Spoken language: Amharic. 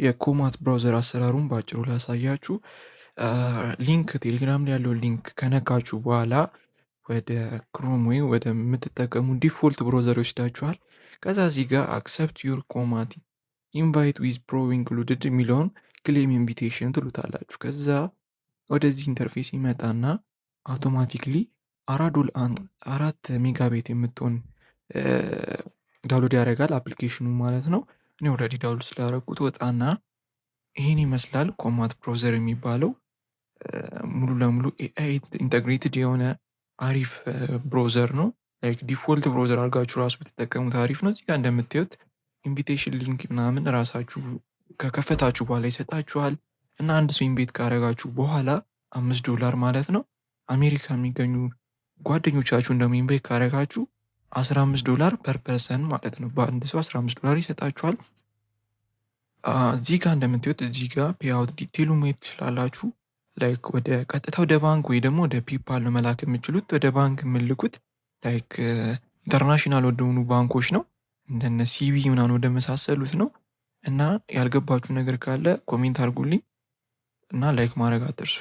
የኮማት ብራውዘር አሰራሩን በአጭሩ ላሳያችሁ። ሊንክ ቴሌግራም ላይ ያለው ሊንክ ከነካችሁ በኋላ ወደ ክሮም ወይም ወደ ምትጠቀሙ ዲፎልት ብራውዘር ይወስዳችኋል። ከዛ እዚህ ጋር አክሰፕት ዩር ኮማት ኢንቫይት ዊዝ ፕሮ ኢንክሉድድ የሚለውን ክሌም ኢንቪቴሽን ትሉታላችሁ። ከዛ ወደዚህ ኢንተርፌስ ይመጣና አውቶማቲክሊ 4 ሜጋቤት የምትሆን ዳውንሎድ ያደርጋል አፕሊኬሽኑ ማለት ነው። እኔ ኦልሬዲ ዳውንሎድ ስላደረኩት ወጣና ይህን ይመስላል ኮማት ብራውዘር የሚባለው። ሙሉ ለሙሉ ኤአይ ኢንተግሬትድ የሆነ አሪፍ ብራውዘር ነው። ላይክ ዲፎልት ብራውዘር አድርጋችሁ ራሱ ብትጠቀሙት አሪፍ ነው። እዚጋ እንደምታዩት ኢንቪቴሽን ሊንክ ምናምን ራሳችሁ ከከፈታችሁ በኋላ ይሰጣችኋል እና አንድ ሰው ኢንቬት ካረጋችሁ በኋላ $5 ማለት ነው። አሜሪካ የሚገኙ ጓደኞቻችሁ እንደሞ ኢንቬት ካረጋችሁ $15 ፐር ፐርሰን ማለት ነው። በአንድ ሰው $15 ይሰጣችኋል። እዚህ ጋር እንደምታዩት እዚህ ጋር ፔአውት ዲቴሉ ማየት ትችላላችሁ። ላይክ ወደ ቀጥታ ወደ ባንክ ወይ ደግሞ ወደ ፔፓል ነው መላክ የምችሉት። ወደ ባንክ የምልኩት ላይክ ኢንተርናሽናል ወደሆኑ ባንኮች ነው፣ እንደነ ሲቢ ምናምን ወደ መሳሰሉት ነው። እና ያልገባችሁ ነገር ካለ ኮሜንት አድርጉልኝ እና ላይክ ማድረግ አትርሱ።